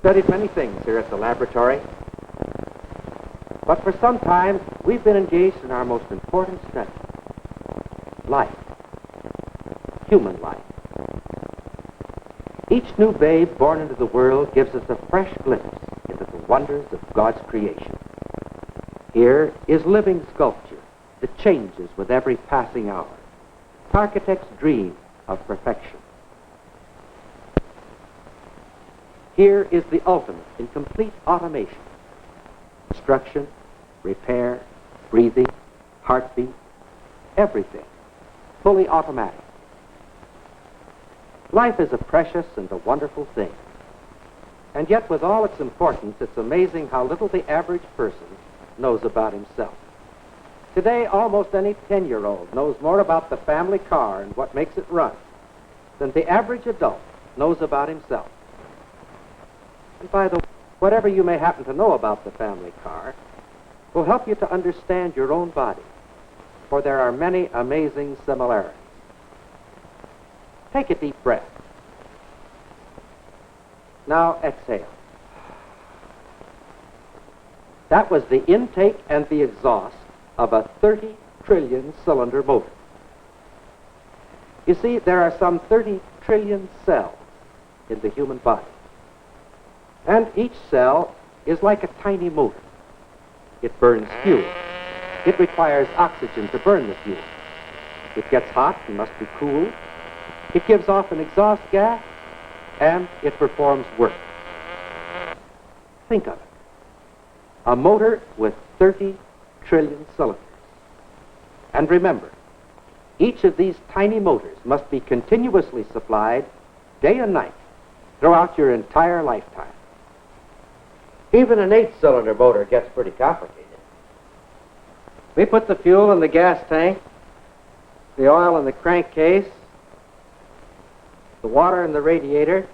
studied many things here at the laboratory, but for some time we've been engaged in our most important study: life, human life. Each new babe born into the world gives us a fresh glimpse into the wonders of God's creation. Here is living sculpture that changes with every passing hour, architect's dream of perfection. Here is the ultimate in complete automation: construction, repair, breathing, heartbeat, everything fully automatic. Life is a precious and a wonderful thing. And yet, with all its importance, it's amazing how little the average person knows about himself. Today, almost any 10-year-old knows more about the family car and what makes it run than the average adult knows about himself. And by the way, whatever you may happen to know about the family car will help you to understand your own body, for there are many amazing similarities. Take a deep breath. Now exhale. That was the intake and the exhaust of a 30 trillion cylinder motor. You see, there are some 30 trillion cells in the human body. And each cell is like a tiny motor. It burns fuel. It requires oxygen to burn the fuel. It gets hot and must be cooled. It gives off an exhaust gas, and it performs work. Think of it. A motor with 30 trillion cylinders. And remember, each of these tiny motors must be continuously supplied day and night throughout your entire lifetime. Even an 8-cylinder motor gets pretty complicated. We put the fuel in the gas tank, the oil in the crankcase, the water in the radiator,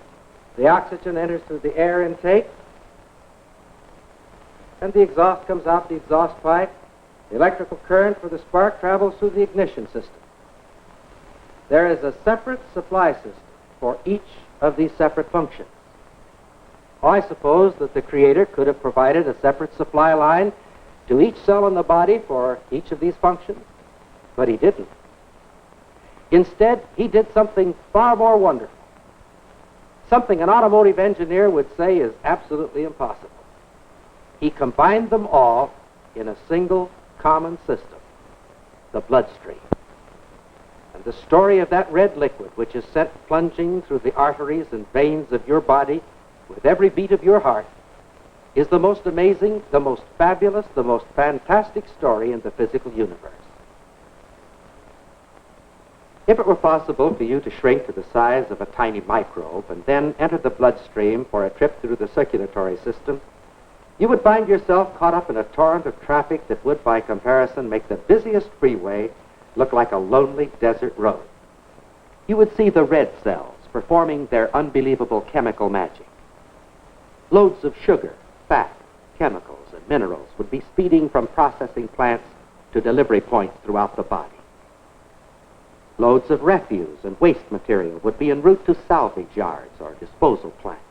the oxygen enters through the air intake, and the exhaust comes out the exhaust pipe. The electrical current for the spark travels through the ignition system. There is a separate supply system for each of these separate functions. I suppose that the Creator could have provided a separate supply line to each cell in the body for each of these functions, but He didn't. Instead, He did something far more wonderful, something an automotive engineer would say is absolutely impossible. He combined them all in a single common system, the bloodstream. And the story of that red liquid, which is sent plunging through the arteries and veins of your body with every beat of your heart, is the most amazing, the most fabulous, the most fantastic story in the physical universe. If it were possible for you to shrink to the size of a tiny microbe and then enter the bloodstream for a trip through the circulatory system, you would find yourself caught up in a torrent of traffic that would, by comparison, make the busiest freeway look like a lonely desert road. You would see the red cells performing their unbelievable chemical magic. Loads of sugar, fat, chemicals, and minerals would be speeding from processing plants to delivery points throughout the body. Loads of refuse and waste material would be en route to salvage yards or disposal plants.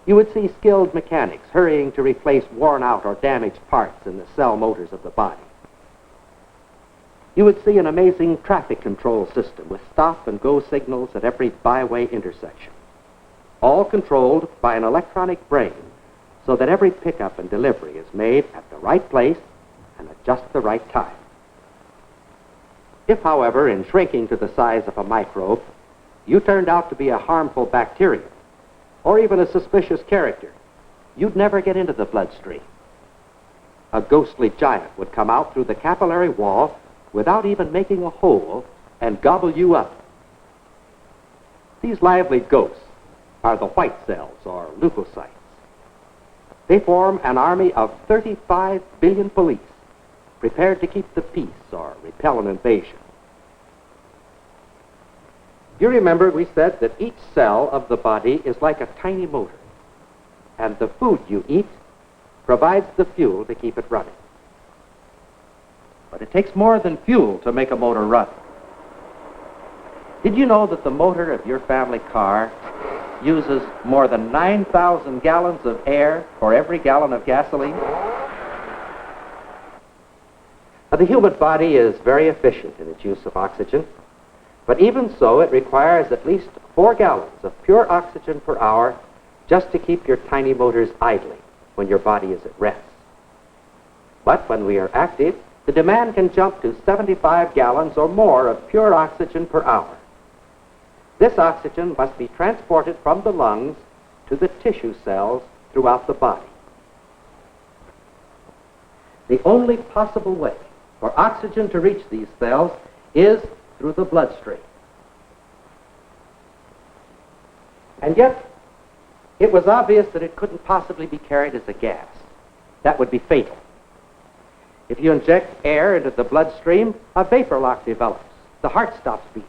You would see skilled mechanics hurrying to replace worn-out or damaged parts in the cell motors of the body. You would see an amazing traffic control system with stop-and-go signals at every byway intersection, all controlled by an electronic brain so that every pickup and delivery is made at the right place and at just the right time. If, however, in shrinking to the size of a microbe, you turned out to be a harmful bacteria, or even a suspicious character, you'd never get into the bloodstream. A ghostly giant would come out through the capillary wall without even making a hole and gobble you up. These lively ghosts are the white cells, or leukocytes. They form an army of 35 billion police, prepared to keep the peace or repel an invasion. You remember we said that each cell of the body is like a tiny motor, and the food you eat provides the fuel to keep it running. But it takes more than fuel to make a motor run. Did you know that the motor of your family car uses more than 9,000 gallons of air for every gallon of gasoline? Now, the human body is very efficient in its use of oxygen, but even so, it requires at least 4 gallons of pure oxygen per hour just to keep your tiny motors idling when your body is at rest. But when we are active, the demand can jump to 75 gallons or more of pure oxygen per hour. This oxygen must be transported from the lungs to the tissue cells throughout the body. The only possible way for oxygen to reach these cells is through the bloodstream. And yet, it was obvious that it couldn't possibly be carried as a gas. That would be fatal. If you inject air into the bloodstream, a vapor lock develops. The heart stops beating.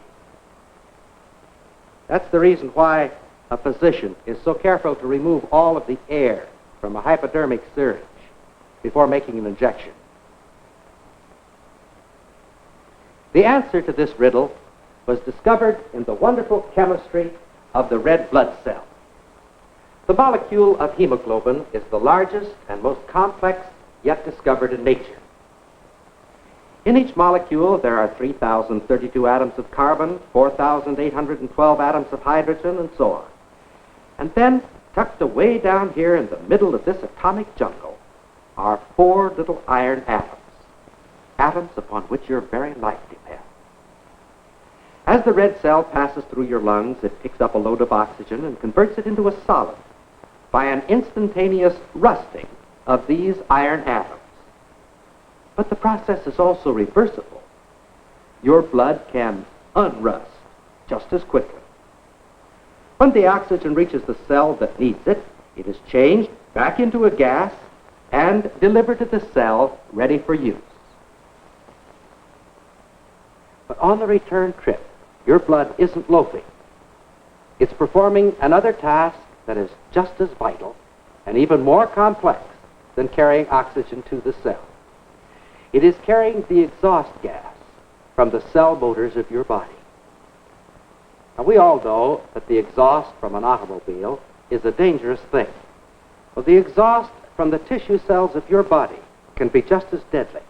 That's the reason why a physician is so careful to remove all of the air from a hypodermic syringe before making an injection. The answer to this riddle was discovered in the wonderful chemistry of the red blood cell. The molecule of hemoglobin is the largest and most complex yet discovered in nature. In each molecule, there are 3,032 atoms of carbon, 4,812 atoms of hydrogen, and so on. And then, tucked away down here in the middle of this atomic jungle, are 4 little iron atoms, atoms upon which your very life depends. As the red cell passes through your lungs, it picks up a load of oxygen and converts it into a solid by an instantaneous rusting of these iron atoms. But the process is also reversible. Your blood can unrust just as quickly. When the oxygen reaches the cell that needs it, it is changed back into a gas and delivered to the cell ready for use. But on the return trip, your blood isn't loafing. It's performing another task that is just as vital and even more complex than carrying oxygen to the cell. It is carrying the exhaust gas from the cell motors of your body. Now, we all know that the exhaust from an automobile is a dangerous thing. Well, the exhaust from the tissue cells of your body can be just as deadly.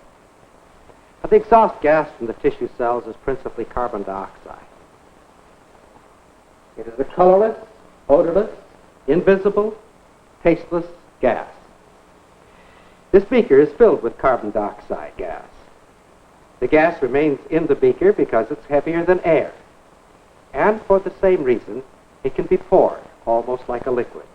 Now, the exhaust gas from the tissue cells is principally carbon dioxide. It is a colorless, odorless, invisible, tasteless gas. This beaker is filled with carbon dioxide gas. The gas remains in the beaker because it's heavier than air. And for the same reason, it can be poured almost like a liquid.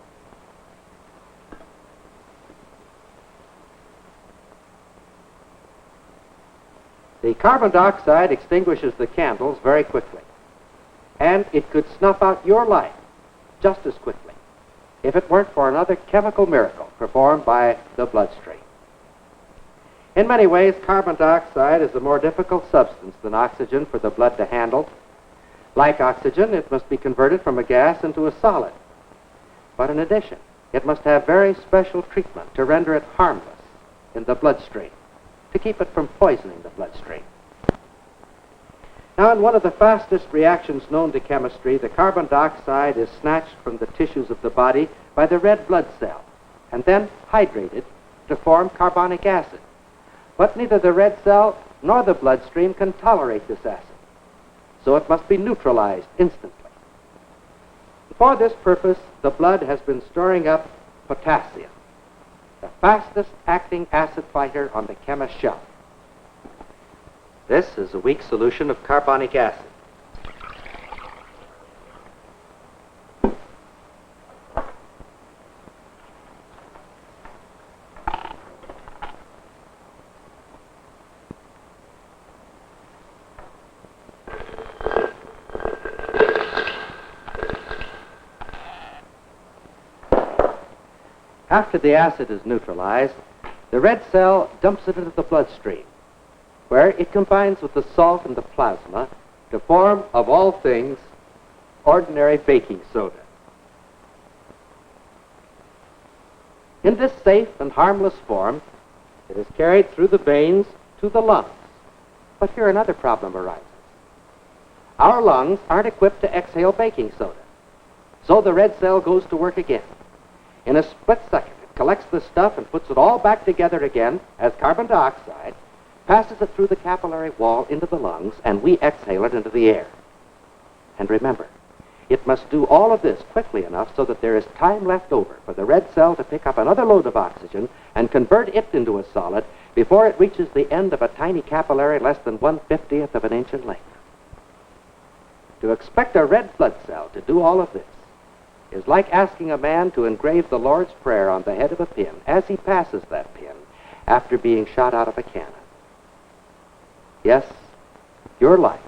The carbon dioxide extinguishes the candles very quickly. And it could snuff out your life just as quickly if it weren't for another chemical miracle performed by the bloodstream. In many ways, carbon dioxide is a more difficult substance than oxygen for the blood to handle. Like oxygen, it must be converted from a gas into a solid. But in addition, it must have very special treatment to render it harmless in the bloodstream, to keep it from poisoning the bloodstream. Now, in one of the fastest reactions known to chemistry, the carbon dioxide is snatched from the tissues of the body by the red blood cell and then hydrated to form carbonic acid. But neither the red cell nor the bloodstream can tolerate this acid, so it must be neutralized instantly. For this purpose, the blood has been storing up potassium, the fastest acting acid fighter on the chemist's shelf. This is a weak solution of carbonic acid. After the acid is neutralized, the red cell dumps it into the bloodstream, where it combines with the salt in the plasma to form, of all things, ordinary baking soda. In this safe and harmless form, it is carried through the veins to the lungs. But here another problem arises. Our lungs aren't equipped to exhale baking soda. So the red cell goes to work again. In a split second, it collects the stuff and puts it all back together again as carbon dioxide, passes it through the capillary wall into the lungs, and we exhale it into the air. And remember, it must do all of this quickly enough so that there is time left over for the red cell to pick up another load of oxygen and convert it into a solid before it reaches the end of a tiny capillary less than 1/50th of an inch in length. To expect a red blood cell to do all of this is like asking a man to engrave the Lord's Prayer on the head of a pin as he passes that pin after being shot out of a cannon. Yes, your life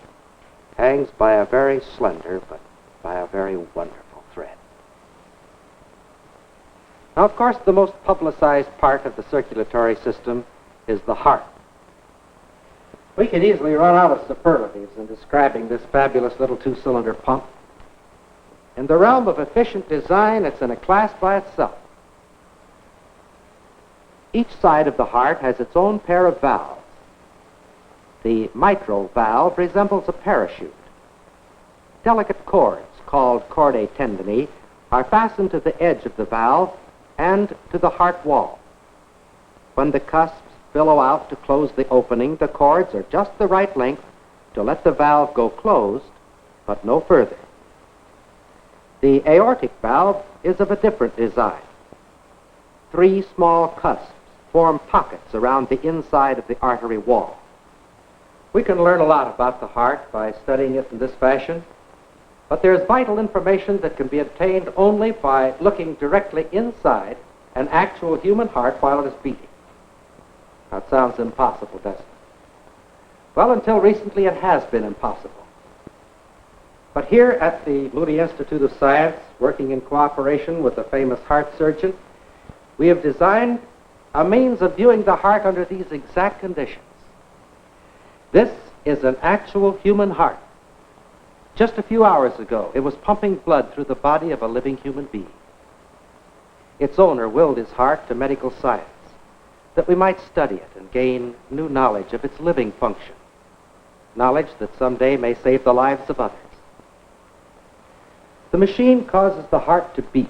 hangs by a very slender but by a very wonderful thread. Now, of course, the most publicized part of the circulatory system is the heart. We could easily run out of superlatives in describing this fabulous little two-cylinder pump. In the realm of efficient design, it's in a class by itself. Each side of the heart has its own pair of valves. The mitral valve resembles a parachute. Delicate cords, called chordae tendineae, are fastened to the edge of the valve and to the heart wall. When the cusps billow out to close the opening, the cords are just the right length to let the valve go closed, but no further. The aortic valve is of a different design. 3 small cusps form pockets around the inside of the artery wall. We can learn a lot about the heart by studying it in this fashion, but there's vital information that can be obtained only by looking directly inside an actual human heart while it is beating. That sounds impossible, doesn't it? Well, until recently it has been impossible. But here at the Moody Institute of Science, working in cooperation with a famous heart surgeon, we have designed a means of viewing the heart under these exact conditions. This is an actual human heart. Just a few hours ago, it was pumping blood through the body of a living human being. Its owner willed his heart to medical science, that we might study it and gain new knowledge of its living function, knowledge that someday may save the lives of others. The machine causes the heart to beat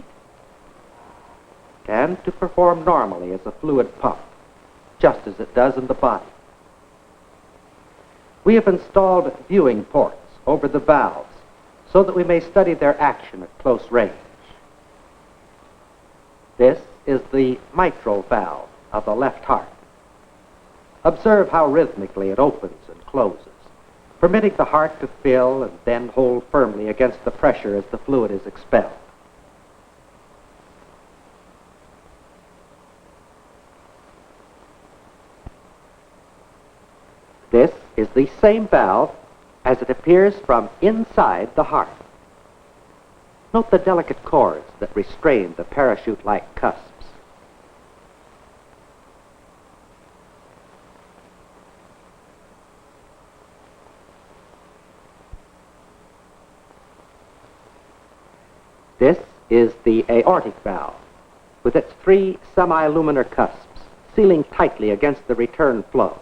and to perform normally as a fluid pump, just as it does in the body. We have installed viewing ports over the valves so that we may study their action at close range. This is the mitral valve of the left heart. Observe how rhythmically it opens and closes, permitting the heart to fill and then hold firmly against the pressure as the fluid is expelled. This is the same valve as it appears from inside the heart. Note the delicate cords that restrain the parachute-like cusps. This is the aortic valve, with its 3 semiluminar cusps sealing tightly against the return flow.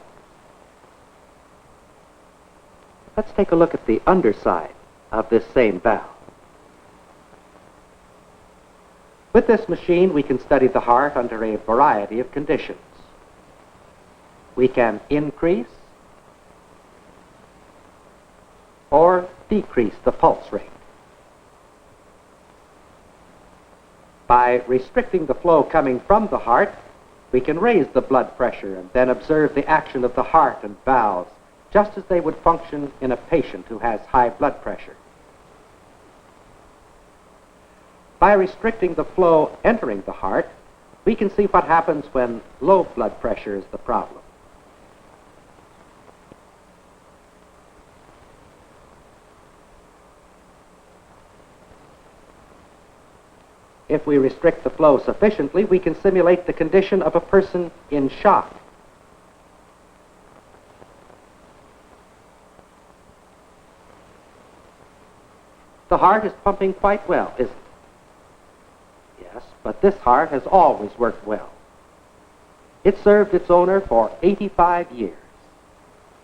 Let's take a look at the underside of this same valve. With this machine, we can study the heart under a variety of conditions. We can increase or decrease the pulse rate. By restricting the flow coming from the heart, we can raise the blood pressure and then observe the action of the heart and valves, just as they would function in a patient who has high blood pressure. By restricting the flow entering the heart, we can see what happens when low blood pressure is the problem. If we restrict the flow sufficiently, we can simulate the condition of a person in shock. The heart is pumping quite well, isn't it? Yes, but this heart has always worked well. It served its owner for 85 years.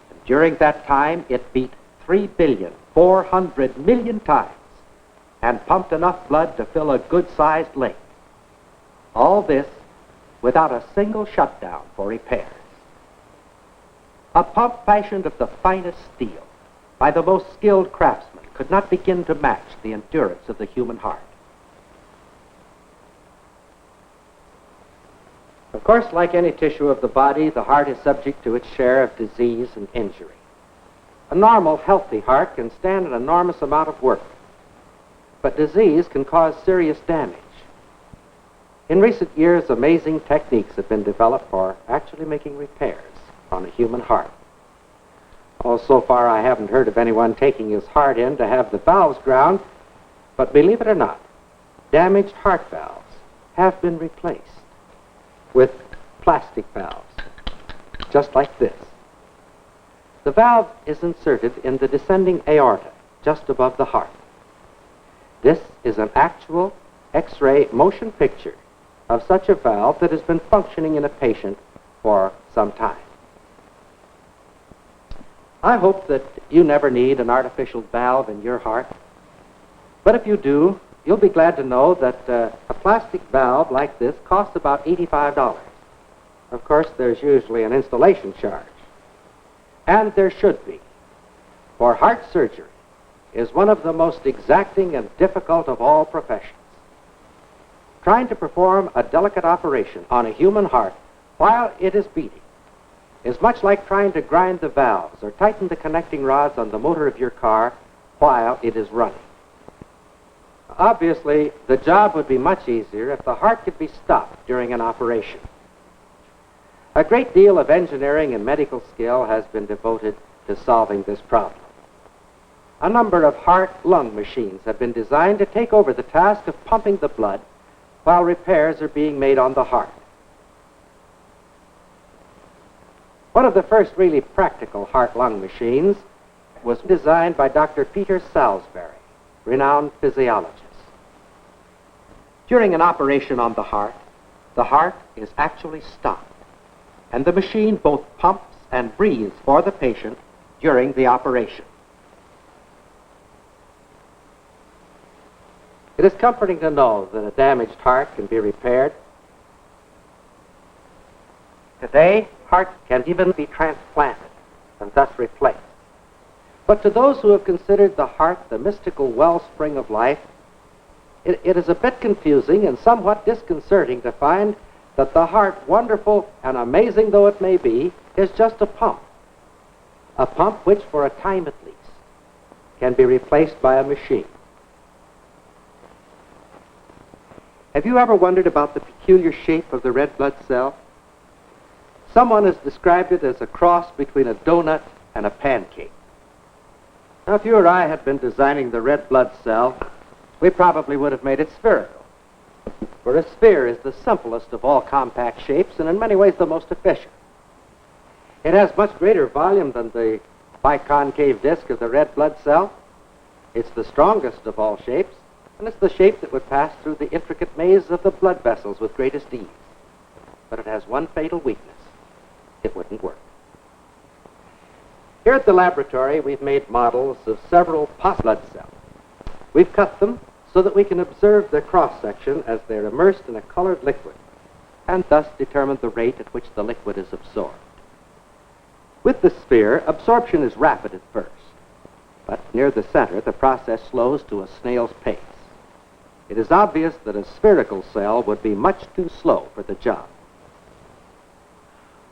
And during that time, it beat 3,400,000,000 times. and pumped enough blood to fill a good-sized lake. All this without a single shutdown for repairs. A pump fashioned of the finest steel by the most skilled craftsmen could not begin to match the endurance of the human heart. Of course, like any tissue of the body, the heart is subject to its share of disease and injury. A normal, healthy heart can stand an enormous amount of work, but disease can cause serious damage. In recent years, amazing techniques have been developed for actually making repairs on a human heart. Oh, so far I haven't heard of anyone taking his heart in to have the valves ground, but believe it or not, damaged heart valves have been replaced with plastic valves, just like this. The valve is inserted in the descending aorta, just above the heart. This is an actual X-ray motion picture of such a valve that has been functioning in a patient for some time. I hope that you never need an artificial valve in your heart, but if you do, you'll be glad to know that a plastic valve like this costs about $85. Of course, there's usually an installation charge, and there should be, for heart surgery is one of the most exacting and difficult of all professions. Trying to perform a delicate operation on a human heart while it is beating is much like trying to grind the valves or tighten the connecting rods on the motor of your car while it is running. Obviously, the job would be much easier if the heart could be stopped during an operation. A great deal of engineering and medical skill has been devoted to solving this problem. A number of heart-lung machines have been designed to take over the task of pumping the blood while repairs are being made on the heart. One of the first really practical heart-lung machines was designed by Dr. Peter Salisbury, renowned physiologist. During an operation on the heart is actually stopped, and the machine both pumps and breathes for the patient during the operation. It is comforting to know that a damaged heart can be repaired. Today, hearts can even be transplanted and thus replaced. But to those who have considered the heart the mystical wellspring of life, it is a bit confusing and somewhat disconcerting to find that the heart, wonderful and amazing though it may be, is just a pump which, for a time at least, can be replaced by a machine. Have you ever wondered about the peculiar shape of the red blood cell? Someone has described it as a cross between a donut and a pancake. Now, if you or I had been designing the red blood cell, we probably would have made it spherical. For a sphere is the simplest of all compact shapes and in many ways the most efficient. It has much greater volume than the biconcave disc of the red blood cell. It's the strongest of all shapes, and it's the shape that would pass through the intricate maze of the blood vessels with greatest ease. But it has one fatal weakness. It wouldn't work. Here at the laboratory, we've made models of several blood cells. We've cut them so that we can observe their cross-section as they're immersed in a colored liquid, and thus determine the rate at which the liquid is absorbed. With the sphere, absorption is rapid at first, but near the center, the process slows to a snail's pace. It is obvious that a spherical cell would be much too slow for the job.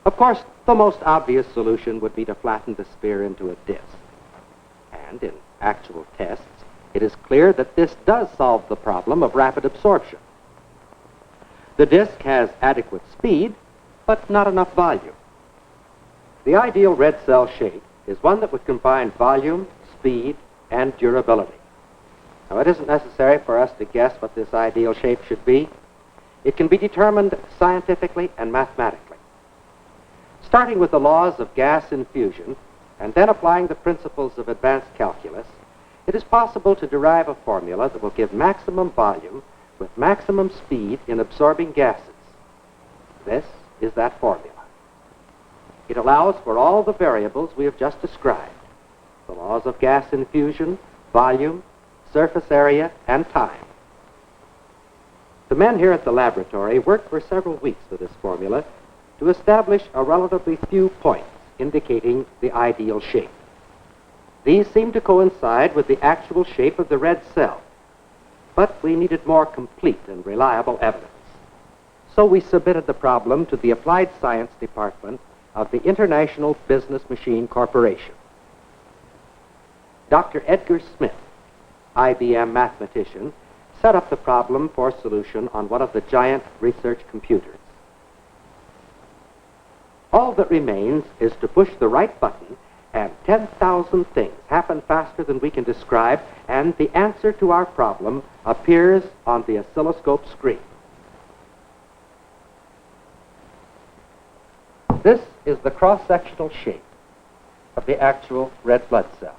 Of course, the most obvious solution would be to flatten the sphere into a disc. And in actual tests, it is clear that this does solve the problem of rapid absorption. The disc has adequate speed, but not enough volume. The ideal red cell shape is one that would combine volume, speed, and durability. Now, it isn't necessary for us to guess what this ideal shape should be. It can be determined scientifically and mathematically. Starting with the laws of gas infusion and then applying the principles of advanced calculus, it is possible to derive a formula that will give maximum volume with maximum speed in absorbing gases. This is that formula. It allows for all the variables we have just described: the laws of gas infusion, volume, surface area, and time. The men here at the laboratory worked for several weeks with this formula to establish a relatively few points indicating the ideal shape. These seemed to coincide with the actual shape of the red cell, but we needed more complete and reliable evidence. So we submitted the problem to the Applied Science Department of the International Business Machine Corporation. Dr. Edgar Smith, IBM mathematician, set up the problem for solution on one of the giant research computers. All that remains is to push the right button, and 10,000 things happen faster than we can describe, and the answer to our problem appears on the oscilloscope screen. This is the cross-sectional shape of the actual red blood cell.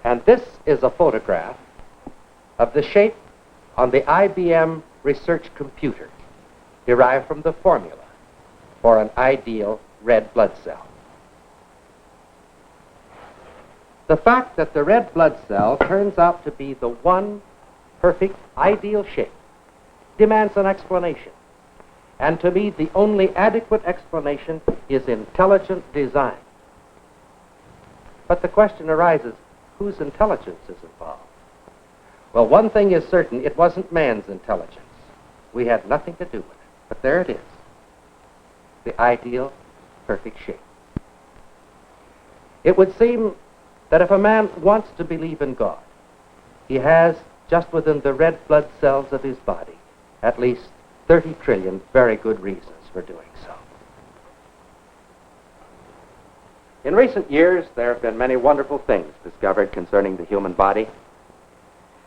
And this is a photograph of the shape on the IBM research computer derived from the formula for an ideal red blood cell. The fact that the red blood cell turns out to be the one perfect ideal shape demands an explanation. And to me, the only adequate explanation is intelligent design. But the question arises, whose intelligence is involved? Well, one thing is certain, it wasn't man's intelligence. We had nothing to do with it. But there it is, the ideal, perfect shape. It would seem that if a man wants to believe in God, he has, just within the red blood cells of his body, at least 30 trillion very good reasons for doing so. In recent years, there have been many wonderful things discovered concerning the human body.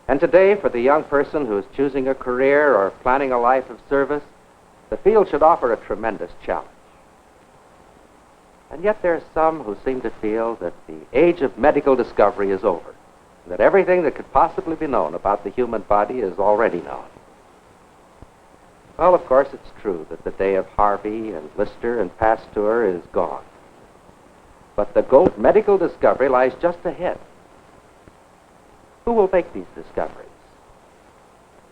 And today, for the young person who is choosing a career or planning a life of service, the field should offer a tremendous challenge. And yet there are some who seem to feel that the age of medical discovery is over, that everything that could possibly be known about the human body is already known. Well, of course, it's true that the day of Harvey and Lister and Pasteur is gone. But the goal of medical discovery lies just ahead. Who will make these discoveries?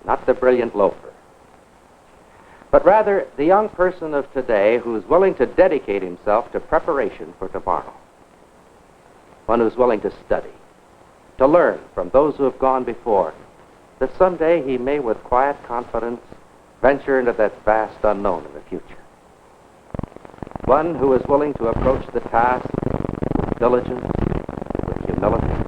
Not the brilliant loafer, but rather the young person of today who's willing to dedicate himself to preparation for tomorrow. One who's willing to study, to learn from those who have gone before, that someday he may with quiet confidence venture into that vast unknown in the future. One who is willing to approach the task with diligence, with humility,